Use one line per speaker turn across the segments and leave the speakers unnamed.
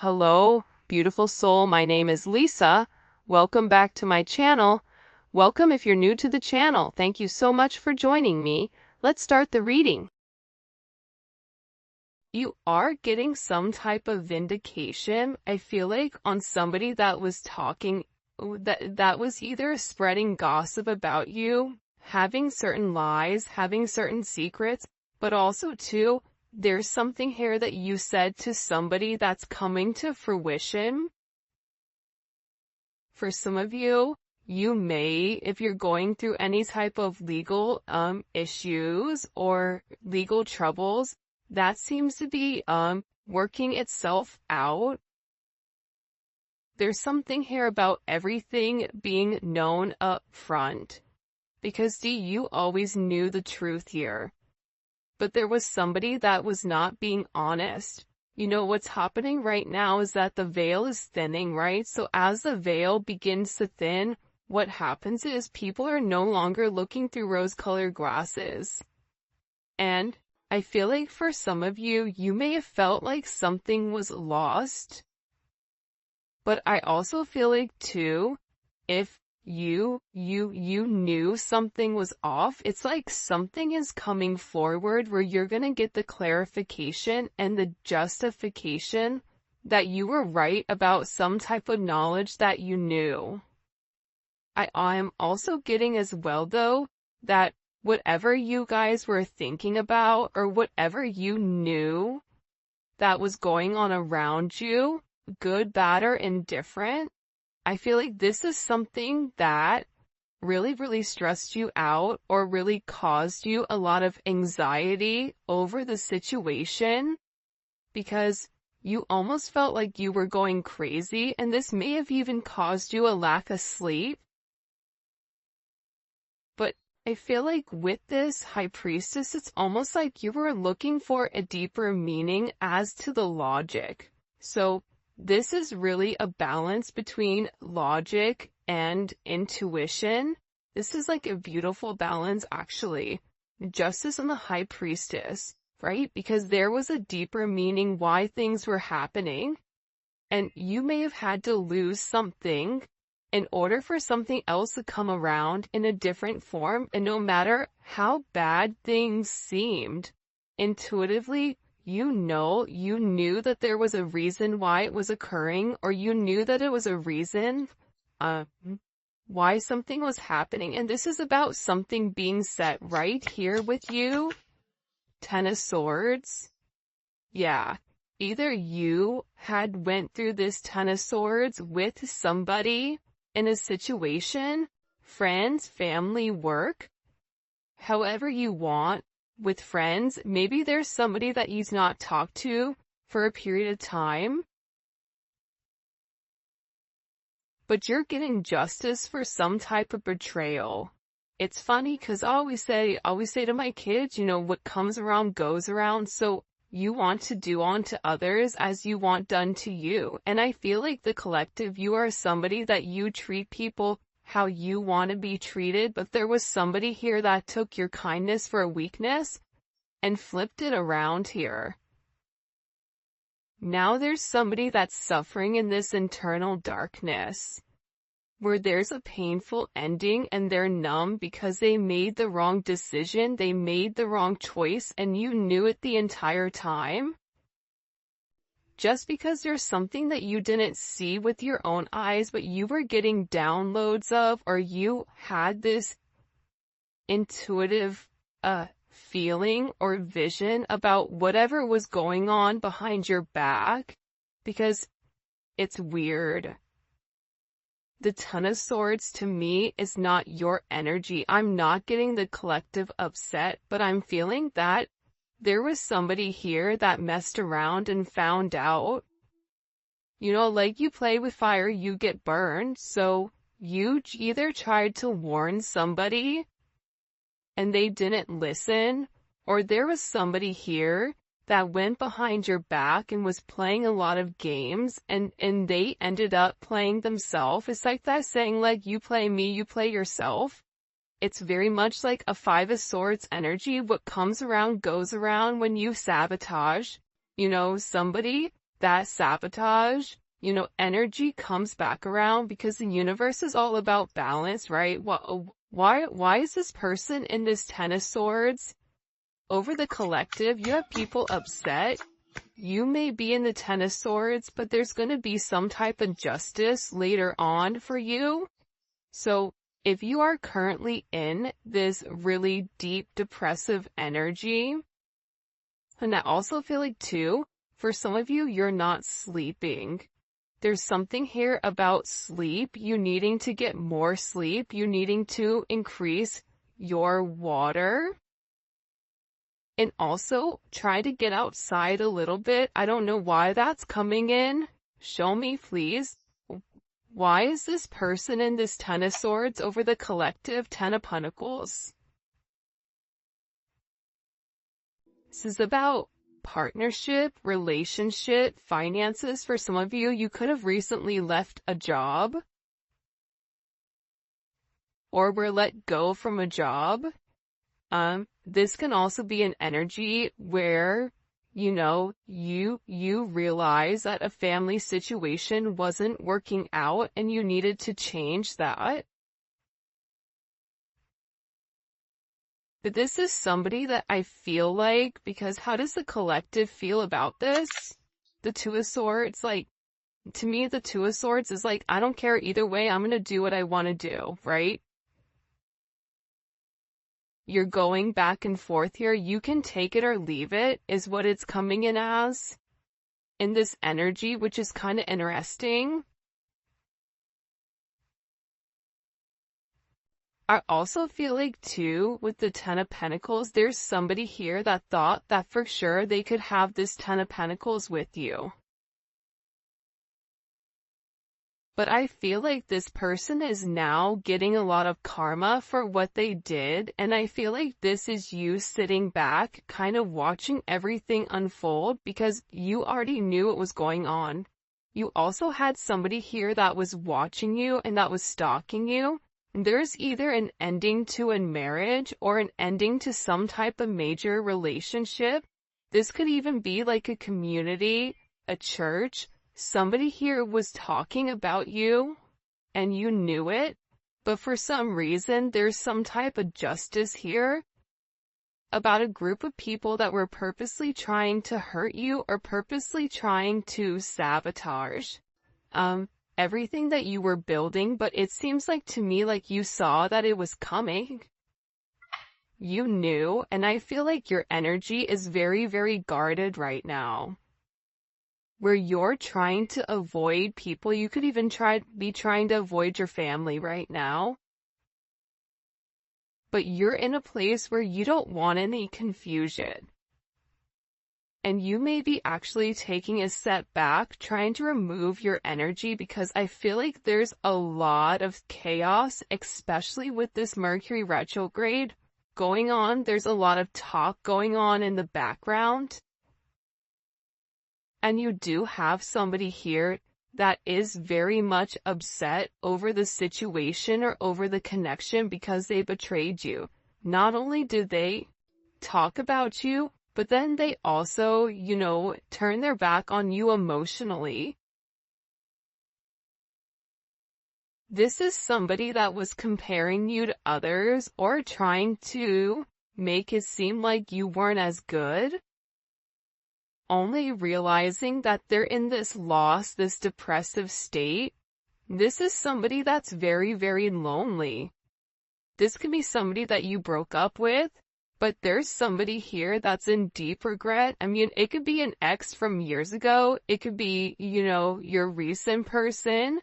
Hello, beautiful soul. My name is Lisa. Welcome back to my channel. Welcome if you're new to the channel. Thank you so much for joining me. Let's start the reading. You are getting some type of vindication, I feel like, on somebody that was talking, that was either spreading gossip about you, having certain lies, having certain secrets, but also too, there's something here that you said to somebody that's coming to fruition. For some of you, you may, if you're going through any type of legal issues or legal troubles, that seems to be working itself out. There's something here about everything being known up front. Because you always knew the truth here. But there was somebody that was not being honest. You know, what's happening right now is that the veil is thinning, right? So as the veil begins to thin, what happens is people are no longer looking through rose-colored glasses. And I feel like for some of you, you may have felt like something was lost. But I also feel like too, if you knew something was off, it's like something is coming forward where you're gonna get the clarification and the justification that you were right about some type of knowledge that you knew. I'm also getting as well though, that whatever you guys were thinking about or whatever you knew that was going on around you, good, bad, or indifferent, I feel like this is something that really stressed you out or really caused you a lot of anxiety over the situation because you almost felt like you were going crazy, and this may have even caused you a lack of sleep. But I feel like with this High Priestess, it's almost like you were looking for a deeper meaning as to the logic. So this is really a balance between logic and intuition. This is like a beautiful balance, actually. Justice and the High Priestess, right? Because there was a deeper meaning why things were happening. And you may have had to lose something in order for something else to come around in a different form. And no matter how bad things seemed, intuitively, you knew that there was a reason why it was occurring, or you knew that it was a reason why something was happening. And this is about something being set right here with you. Ten of Swords. Yeah. Either you had went through this Ten of Swords with somebody in a situation, friends, family, work, however you want. With friends, maybe there's somebody that you've not talked to for a period of time, but you're getting justice for some type of betrayal. It's funny because I always say to my kids, you know, what comes around goes around. So you want to do unto others as you want done to you. And I feel like the collective, you are somebody that you treat people how you want to be treated, but there was somebody here that took your kindness for a weakness and flipped it around here. Now there's somebody that's suffering in this internal darkness, where there's a painful ending and they're numb because they made the wrong decision, they made the wrong choice, and you knew it the entire time. Just because there's something that you didn't see with your own eyes, but you were getting downloads of, or you had this intuitive feeling or vision about whatever was going on behind your back, because it's weird. The Ten of Swords to me is not your energy. I'm not getting the collective upset, but I'm feeling that there was somebody here that messed around and found out. You know, like you play with fire, you get burned. So you either tried to warn somebody and they didn't listen, or there was somebody here that went behind your back and was playing a lot of games, and they ended up playing themselves. It's like that saying, like, you play me, you play yourself. It's very much like a Five of Swords energy. What comes around goes around when you sabotage, you know, somebody. that sabotage, energy comes back around because the universe is all about balance, right? Why is this person in this Ten of Swords? Over the collective, you have people upset. You may be in the Ten of Swords, but there's going to be some type of justice later on for you. So if you are currently in this really deep depressive energy, and I also feel like too, for some of you, you're not sleeping. There's something here about sleep, you needing to get more sleep, you needing to increase your water. And also, try to get outside a little bit. I don't know why that's coming in. Show me, please. Why is this person in this Ten of Swords over the collective Ten of Pentacles? This is about partnership, relationship, finances. For some of you, you could have recently left a job or were let go from a job. This can also be an energy where, you realize that a family situation wasn't working out and you needed to change that. But this is somebody that I feel like, because how does the collective feel about this? The Two of Swords, to me, the Two of Swords is I don't care either way, I'm gonna do what I want to do, right? You're going back and forth here. You can take it or leave it, is what it's coming in as. In this energy, which is kind of interesting. I also feel like too, with the Ten of Pentacles, there's somebody here that thought that for sure they could have this Ten of Pentacles with you. But I feel like this person is now getting a lot of karma for what they did, and I feel like this is you sitting back, kind of watching everything unfold because you already knew what was going on. You also had somebody here that was watching you and that was stalking you. There's either an ending to a marriage or an ending to some type of major relationship. This could even be like a community, a church. Somebody here was talking about you, and you knew it, but for some reason, there's some type of justice here about a group of people that were purposely trying to hurt you or purposely trying to sabotage everything that you were building, but it seems like to me like you saw that it was coming. You knew, and I feel like your energy is very, very guarded right now. Where you're trying to avoid people, you could even be trying to avoid your family right now. But you're in a place where you don't want any confusion. And you may be actually taking a step back, trying to remove your energy because I feel like there's a lot of chaos, especially with this Mercury retrograde going on. There's a lot of talk going on in the background. And you do have somebody here that is very much upset over the situation or over the connection because they betrayed you. Not only did they talk about you, but then they also, turn their back on you emotionally. This is somebody that was comparing you to others or trying to make it seem like you weren't as good. Only realizing that they're in this loss, this depressive state. This is somebody that's very, very lonely. This could be somebody that you broke up with, but there's somebody here that's in deep regret. I mean, it could be an ex from years ago. It could be, your recent person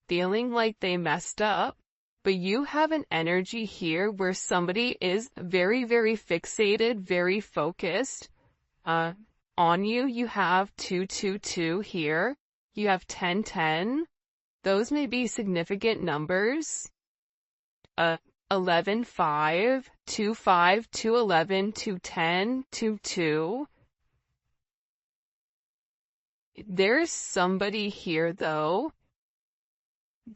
feeling like they messed up. But you have an energy here where somebody is very, very fixated, very focused. On you, you have 222 here. You have 1010. Those may be significant numbers. 11, 5, 2, 5, 2, 11, 2, 10, 2, 2. There's somebody here though.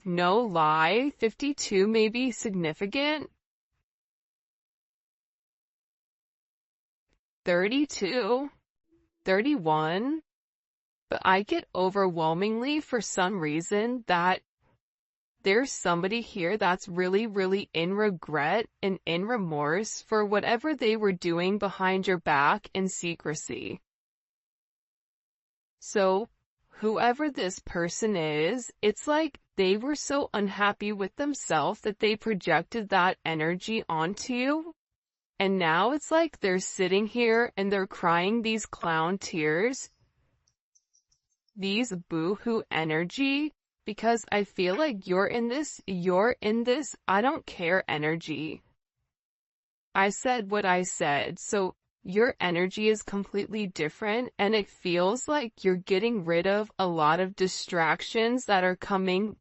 No lie, 52 may be significant. 32. 31, but I get overwhelmingly for some reason that there's somebody here that's really, really in regret and in remorse for whatever they were doing behind your back in secrecy. So, whoever this person is, it's like they were so unhappy with themselves that they projected that energy onto you. And now it's like they're sitting here and they're crying these clown tears, these boo-hoo energy, because I feel like you're in this, I don't care energy. I said what I said, so your energy is completely different, and it feels like you're getting rid of a lot of distractions that are coming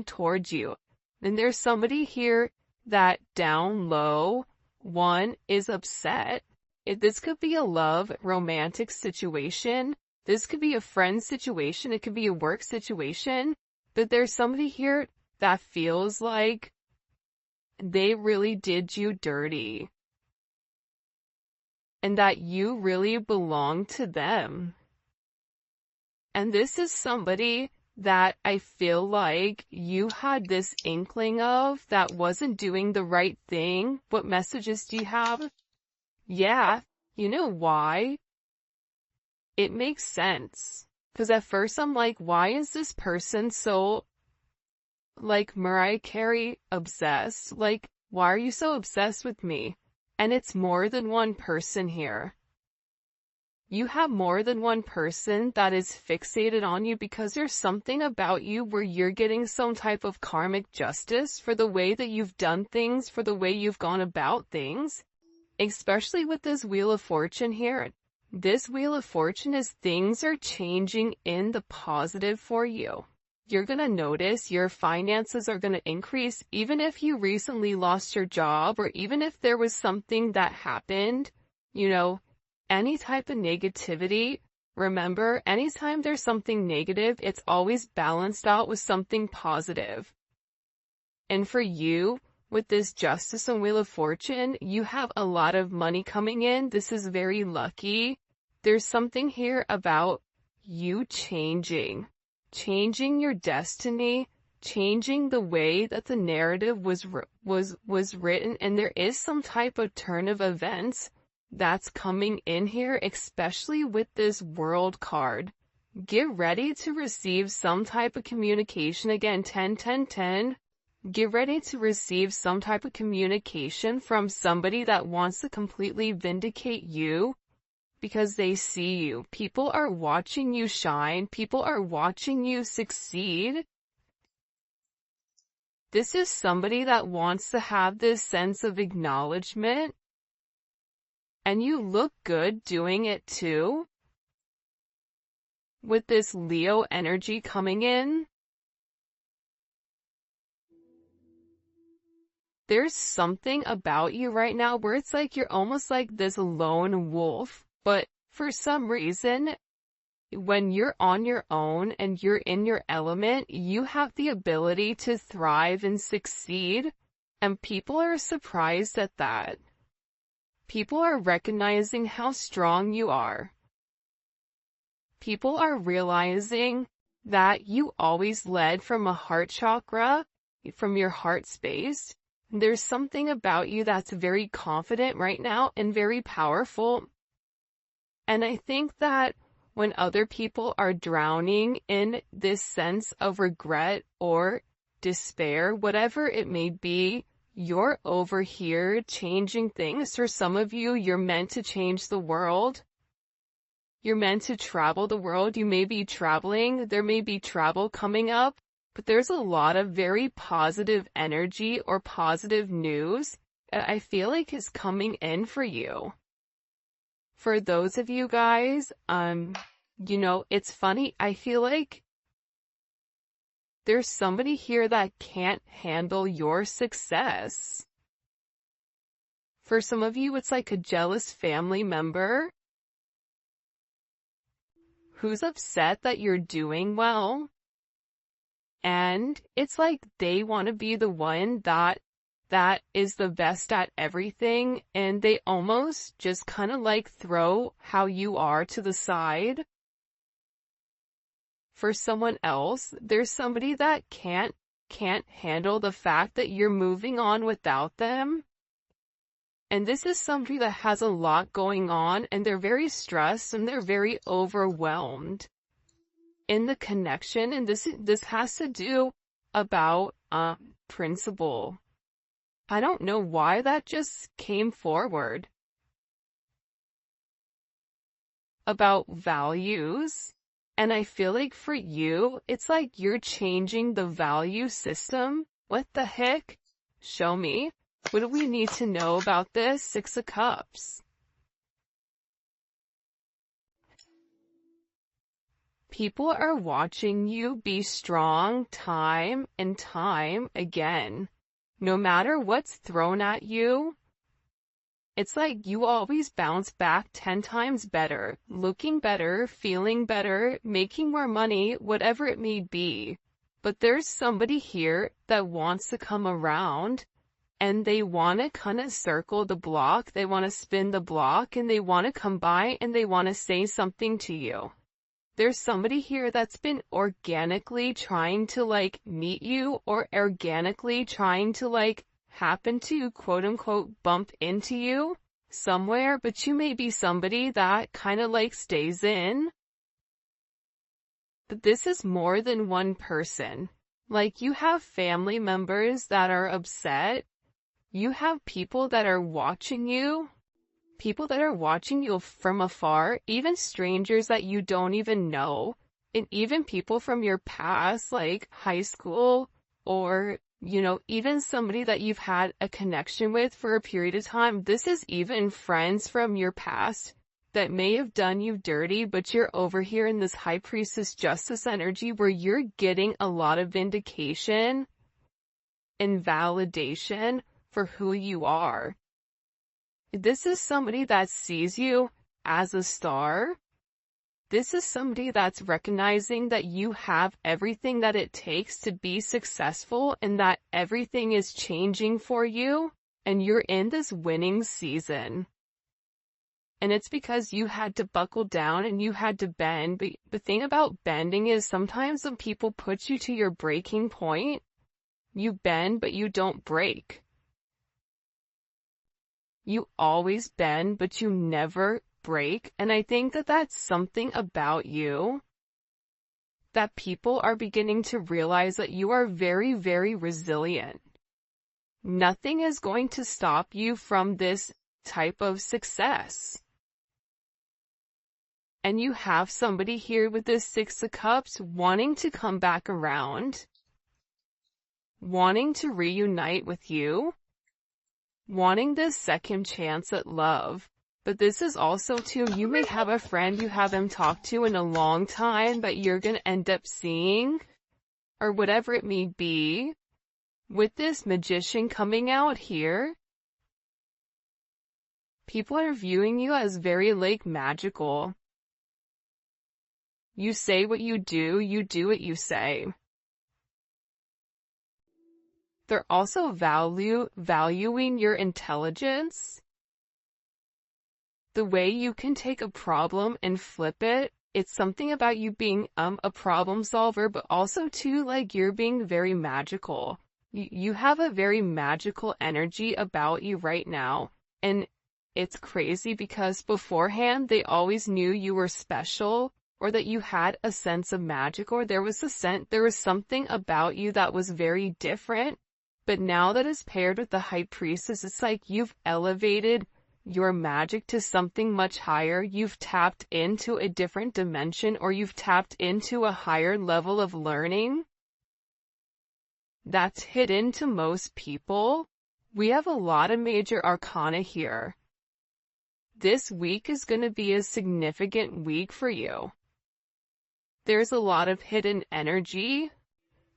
towards you. And there's somebody here that down low, one is upset. This could be a love, romantic situation. This could be a friend situation. It could be a work situation. But there's somebody here that feels like they really did you dirty. And that you really belong to them. And this is somebody that I feel like you had this inkling of that wasn't doing the right thing. What messages do you have? Yeah, you know why? It makes sense. Because at first I'm like, why is this person so, like, Mariah Carey obsessed? Like, why are you so obsessed with me? And it's more than one person here. You have more than one person that is fixated on you because there's something about you where you're getting some type of karmic justice for the way that you've done things, for the way you've gone about things. Especially with this Wheel of Fortune here. This Wheel of Fortune is things are changing in the positive for you. You're going to notice your finances are going to increase even if you recently lost your job or even if there was something that happened, any type of negativity. Remember, anytime there's something negative, it's always balanced out with something positive. And for you, with this Justice and Wheel of Fortune, you have a lot of money coming in. This is very lucky. There's something here about you changing your destiny, changing the way that the narrative was written, and there is some type of turn of events that's coming in here, especially with this World card. Get ready to receive some type of communication. Again, 10, 10, 10. Get ready to receive some type of communication from somebody that wants to completely vindicate you because they see you. People are watching you shine. People are watching you succeed. This is somebody that wants to have this sense of acknowledgement. And you look good doing it too. With this Leo energy coming in. There's something about you right now where it's like you're almost like this lone wolf. But for some reason, when you're on your own and you're in your element, you have the ability to thrive and succeed. And people are surprised at that. People are recognizing how strong you are. People are realizing that you always led from a heart chakra, from your heart space. There's something about you that's very confident right now and very powerful. And I think that when other people are drowning in this sense of regret or despair, whatever it may be, you're over here changing things. For some of you, you're meant to change the world. You're meant to travel the world. You may be traveling. There may be travel coming up, but there's a lot of very positive energy or positive news that I feel like is coming in for you. For those of you guys, it's funny. I feel like there's somebody here that can't handle your success. For some of you, it's like a jealous family member who's upset that you're doing well. And it's like they want to be the one that is the best at everything, and they almost just kind of like throw how you are to the side. for someone else. There's somebody that can't handle the fact that you're moving on without them. And this is somebody that has a lot going on, and they're very stressed and they're very overwhelmed in the connection. And this has to do about principle. I don't know why that just came forward. About values. And I feel like for you, it's like you're changing the value system. What the heck? Show me. What do we need to know about this? Six of Cups. People are watching you be strong time and time again. No matter what's thrown at you, it's like you always bounce back 10 times better, looking better, feeling better, making more money, whatever it may be. But there's somebody here that wants to come around, and they want to kind of circle the block, they want to spin the block, and they want to come by and they want to say something to you. There's somebody here that's been organically trying to like meet you, or organically trying to like happen to quote unquote bump into you somewhere, but you may be somebody that kind of like stays in. But this is more than one person. Like you have family members that are upset. You have people that are watching you. People that are watching you from afar, even strangers that you don't even know, and even people from your past, like high school, or, you know, even somebody that you've had a connection with for a period of time. This is even friends from your past that may have done you dirty, but you're over here in this High Priestess Justice energy where you're getting a lot of vindication and validation for who you are. This is somebody that sees you as a star. This is somebody that's recognizing that you have everything that it takes to be successful, and that everything is changing for you, and you're in this winning season. And it's because you had to buckle down and you had to bend. But the thing about bending is sometimes when people put you to your breaking point, you bend but you don't break. You always bend, but you never break. And I think that that's something about you that people are beginning to realize, that you are very, very resilient. Nothing is going to stop you from this type of success. And you have somebody here with this Six of Cups wanting to come back around, wanting to reunite with you, wanting this second chance at love. But this is also too, you may have a friend you haven't talked to in a long time that you're going to end up seeing, or whatever it may be. With this Magician coming out here, people are viewing you as very like magical. You say what you do what you say. They're also valuing your intelligence. The way you can take a problem and flip it. It's something about you being a problem solver, but also too, like, you're being very magical. You have a very magical energy about you right now. And it's crazy because beforehand they always knew you were special, or that you had a sense of magic, or there was something about you that was very different. But now that is paired with the High Priestess, it's like you've elevated your magic to something much higher. You've tapped into a different dimension, or you've tapped into a higher level of learning that's hidden to most people. We have a lot of major arcana here. This week is going to be a significant week for you. There's a lot of hidden energy.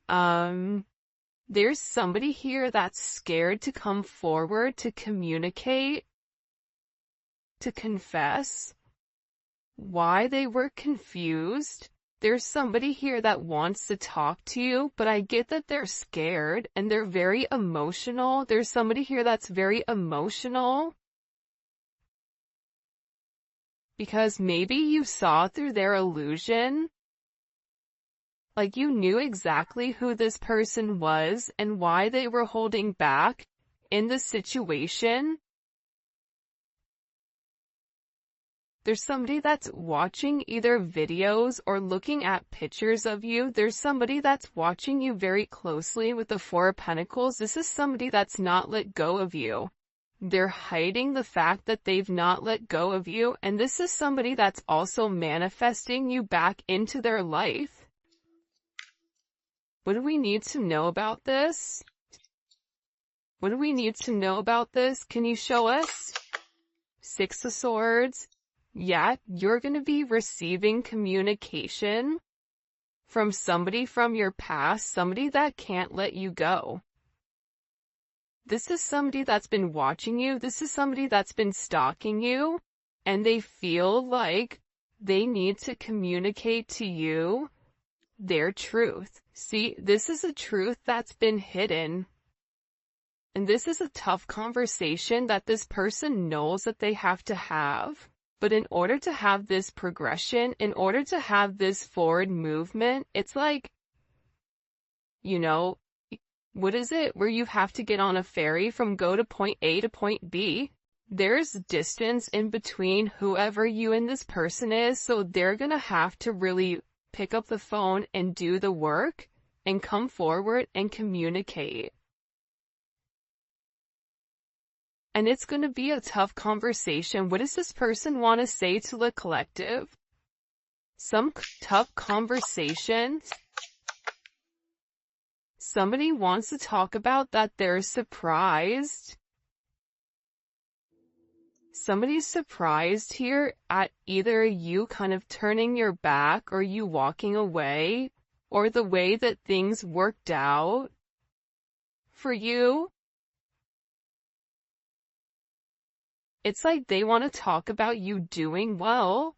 There's somebody here that's scared to come forward, to communicate, to confess why they were confused. There's somebody here that wants to talk to you, but I get that they're scared and they're very emotional. There's somebody here that's very emotional because maybe you saw through their illusion. Like you knew exactly who this person was and why they were holding back in the situation. There's somebody that's watching either videos or looking at pictures of you. There's somebody that's watching you very closely with the Four of Pentacles. This is somebody that's not let go of you. They're hiding the fact that they've not let go of you. And this is somebody that's also manifesting you back into their life. What do we need to know about this? What do we need to know about this? Can you show us? Six of Swords. Yeah, you're going to be receiving communication from somebody from your past, somebody that can't let you go. This is somebody that's been watching you. This is somebody that's been stalking you, and they feel like they need to communicate to you their truth. See, this is a truth that's been hidden. And this is a tough conversation that this person knows that they have to have. But in order to have this progression, in order to have this forward movement, it's like, you know, what is it where you have to get on a ferry from go to point A to point B? There's distance in between whoever you and this person is, so they're gonna have to really pick up the phone and do the work and come forward and communicate. And it's going to be a tough conversation. What does this person want to say to the collective? Some tough conversations. Somebody wants to talk about that they're surprised. Somebody's surprised here at either you kind of turning your back or you walking away, or the way that things worked out for you. It's like they want to talk about you doing well.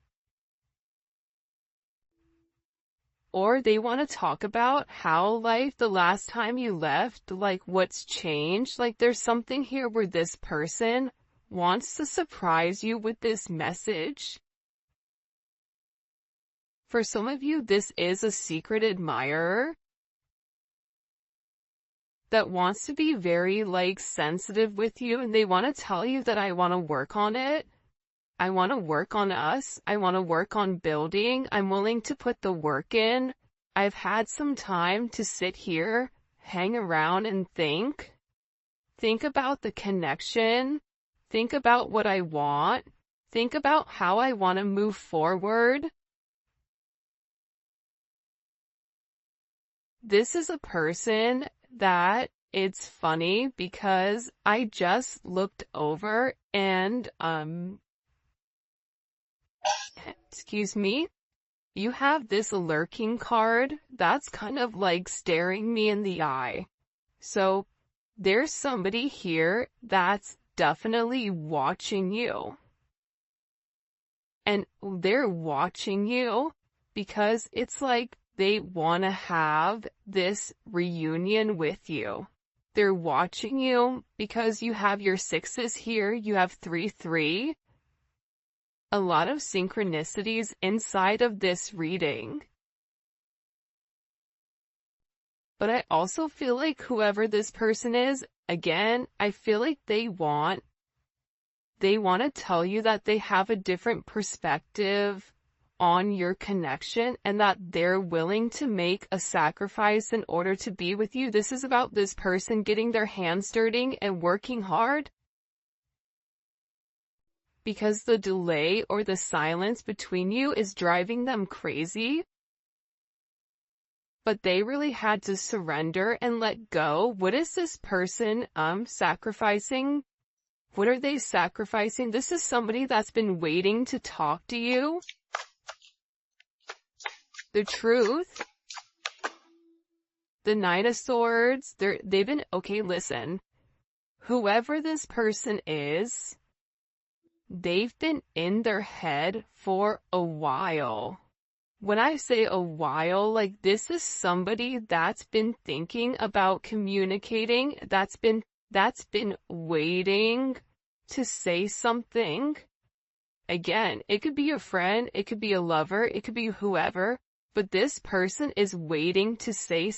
Or they want to talk about how life the last time you left, like what's changed. Like there's something here where this person wants to surprise you with this message. For some of you, this is a secret admirer that wants to be very like sensitive with you, and they want to tell you that I want to work on it. I want to work on us. I want to work on building. I'm willing to put the work in. I've had some time to sit here, hang around and think. Think about the connection. Think about what I want. Think about how I want to move forward. This is a person that it's funny because I just looked over and, excuse me, you have this lurking card that's kind of like staring me in the eye. So there's somebody here that's definitely watching you. And they're watching you because it's like they want to have this reunion with you. They're watching you because you have your sixes here, you have 3-3. A lot of synchronicities inside of this reading. But I also feel like whoever this person is, again, I feel like they want to tell you that they have a different perspective on your connection and that they're willing to make a sacrifice in order to be with you. This is about this person getting their hands dirty and working hard, because the delay or the silence between you is driving them crazy. But they really had to surrender and let go. What is this person sacrificing? What are they sacrificing? This is somebody that's been waiting to talk to you. The truth. The Knight of Swords. They've been, okay, listen. Whoever this person is, they've been in their head for a while. When I say a while, like this is somebody that's been thinking about communicating, that's been waiting to say something. Again, it could be a friend, it could be a lover, it could be whoever. but this person is waiting to say,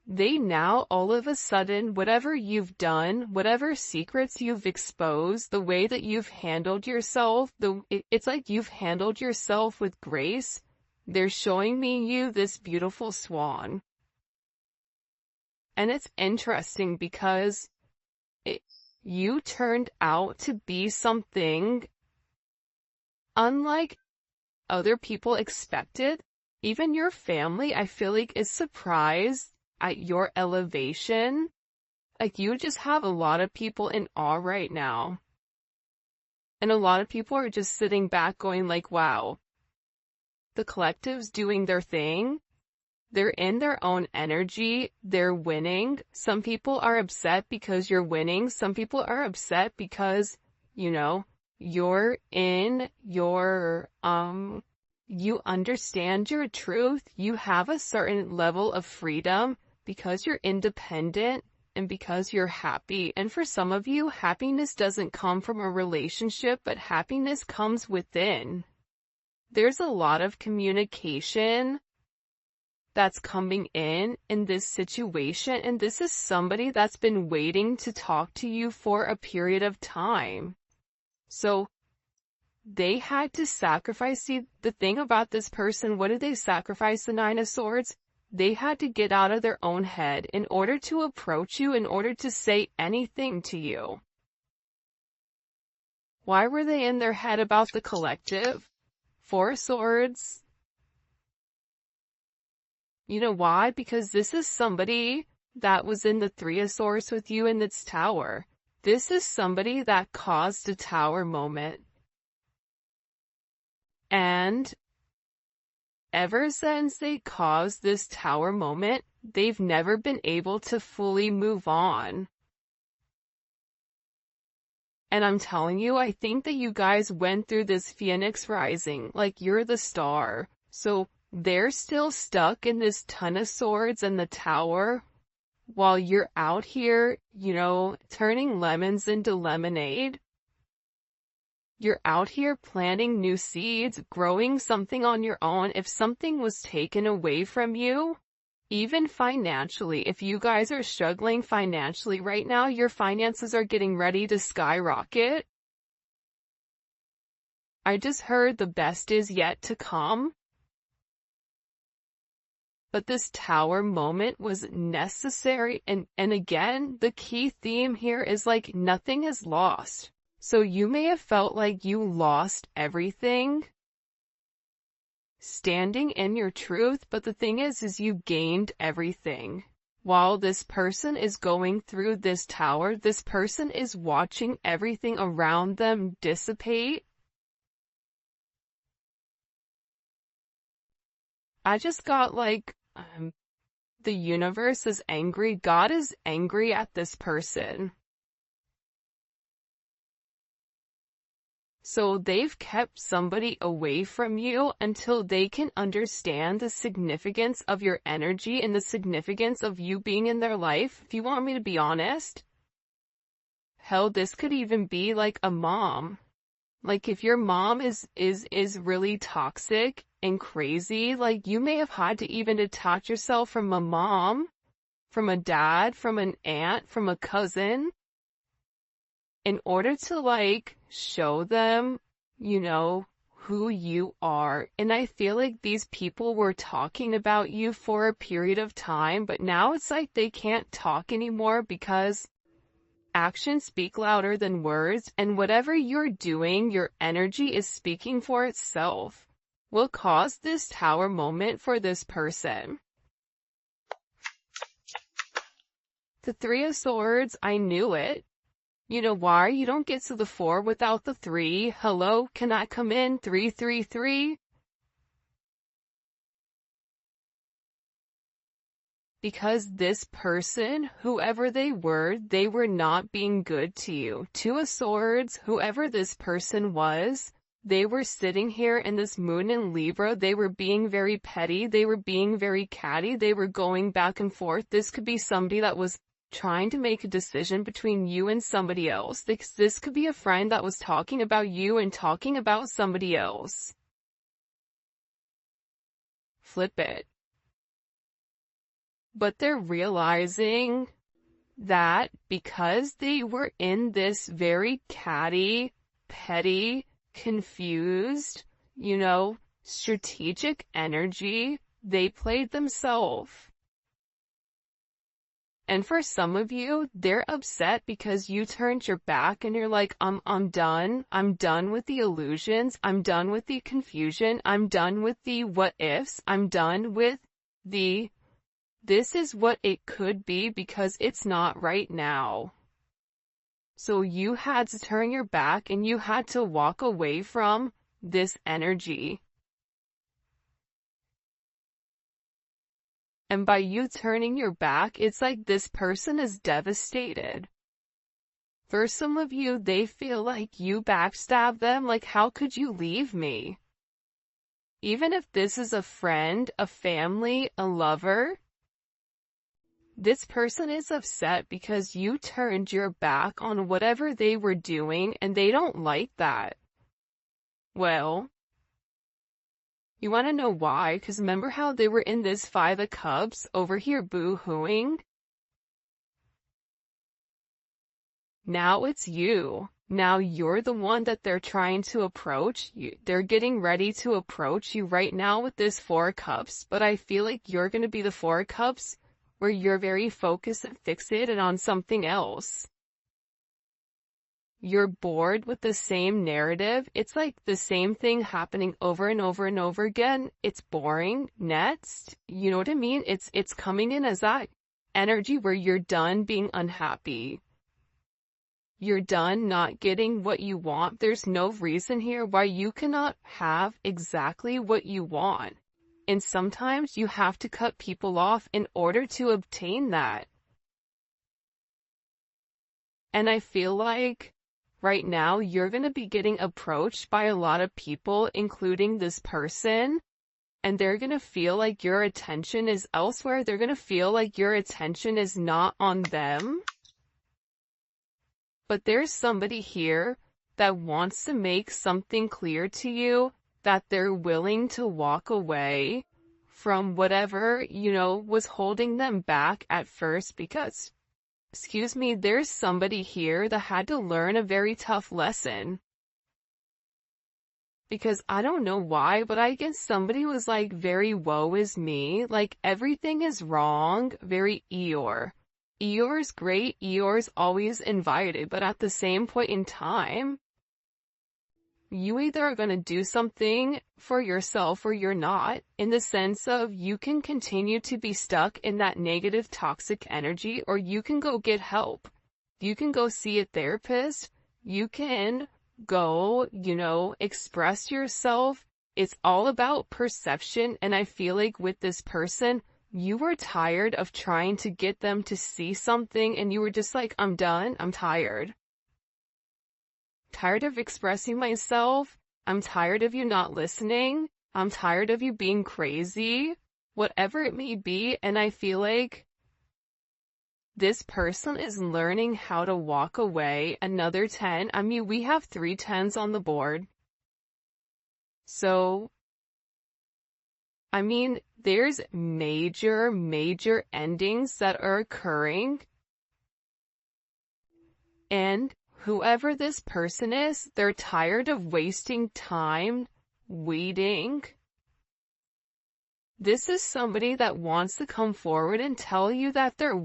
they now all of a sudden, whatever you've done, whatever secrets you've exposed, the way that you've handled yourself, it's like you've handled yourself with grace. They're showing me you this beautiful swan. And it's interesting because you turned out to be something unlike other people expected. Even your family, I feel like, is surprised at your elevation. Like, you just have a lot of people in awe right now. And a lot of people are just sitting back going like, wow, the collective's doing their thing. They're in their own energy. They're winning. Some people are upset because you're winning. Some people are upset because, you know, you're in your, you understand your truth. You have a certain level of freedom because you're independent and because you're happy. And for some of you, happiness doesn't come from a relationship, but happiness comes within. There's a lot of communication that's coming in this situation, and this is somebody that's been waiting to talk to you for a period of time. So they had to sacrifice. See, the thing about this person, what did they sacrifice? The Nine of Swords? They had to get out of their own head in order to approach you, in order to say anything to you. Why were they in their head about the collective? Four of Swords. You know why? Because this is somebody that was in the Three of Swords with you in its tower. This is somebody that caused a tower moment. And ever since they caused this tower moment, they've never been able to fully move on. And I'm telling you, I think that you guys went through this Phoenix rising, like you're the star. So they're still stuck in this Ton of Swords and the tower, while you're out here, you know, turning lemons into lemonade. You're out here planting new seeds, growing something on your own. If something was taken away from you, even financially, if you guys are struggling financially right now, your finances are getting ready to skyrocket. I just heard the best is yet to come. But this tower moment was necessary, and again, the key theme here is like nothing is lost. So you may have felt like you lost everything standing in your truth, but the thing is you gained everything. While this person is going through this tower, this person is watching everything around them dissipate. I just got like, the universe is angry. God is angry at this person. So they've kept somebody away from you until they can understand the significance of your energy and the significance of you being in their life. If you want me to be honest, hell, this could even be like a mom. Like if your mom is really toxic and crazy, like you may have had to even detach yourself from a mom, from a dad, from an aunt, from a cousin, in order to like show them, you know, who you are. And I feel like these people were talking about you for a period of time, but now it's like they can't talk anymore because actions speak louder than words, and whatever you're doing, your energy is speaking for itself. Will cause this tower moment for this person. The Three of Swords, I knew it. You know why? You don't get to the 4 without the 3. Hello, can I come in? 333? Because this person, whoever they were not being good to you. 2 of Swords, whoever this person was, they were sitting here in this moon in Libra. They were being very petty. They were being very catty. They were going back and forth. This could be somebody that was trying to make a decision between you and somebody else. This could be a friend that was talking about you and talking about somebody else. flip it. But they're realizing that because they were in this very catty, petty, confused, strategic energy, they played themselves. And for some of you, they're upset because you turned your back and you're like, I'm done. I'm done with the illusions. I'm done with the confusion. I'm done with the what ifs. I'm done with this is what it could be because it's not right now. So you had to turn your back and you had to walk away from this energy. And by you turning your back, it's like this person is devastated. For some of you, they feel like you backstabbed them, like how could you leave me? Even if this is a friend, a family, a lover, this person is upset because you turned your back on whatever they were doing and they don't like that. Well, you want to know why? Because remember how they were in this Five of Cups over here boo-hooing? Now it's you. Now you're the one that they're trying to approach. They're getting ready to approach you right now with this Four of Cups, but I feel like you're going to be the Four of Cups where you're very focused and fixated on something else. You're bored with the same narrative. It's like the same thing happening over and over and over again. It's boring. Next, you know what I mean? It's coming in as that energy where you're done being unhappy. You're done not getting what you want. There's no reason here why you cannot have exactly what you want. And sometimes you have to cut people off in order to obtain that. And I feel like right now you're going to be getting approached by a lot of people, including this person, and they're going to feel like your attention is elsewhere. They're going to feel like your attention is not on them. But there's somebody here that wants to make something clear to you, that they're willing to walk away from whatever, was holding them back at first because, there's somebody here that had to learn a very tough lesson. Because I don't know why, but I guess somebody was like very woe is me, like everything is wrong, very Eeyore. Eeyore's great, Eeyore's always invited, but at the same point in time, you either are going to do something for yourself or you're not, in the sense of you can continue to be stuck in that negative toxic energy, or you can go get help. You can go see a therapist. You can go, express yourself. It's all about perception. And I feel like with this person, you were tired of trying to get them to see something and you were just like, I'm done. I'm tired. Tired of expressing myself. I'm tired of you not listening. I'm tired of you being crazy. Whatever it may be. And I feel like this person is learning how to walk away. Another 10. I mean, we have 3 10s on the board. So, I mean, there's major endings that are occurring. And whoever this person is, they're tired of wasting time waiting. This is somebody that wants to come forward and tell you that they're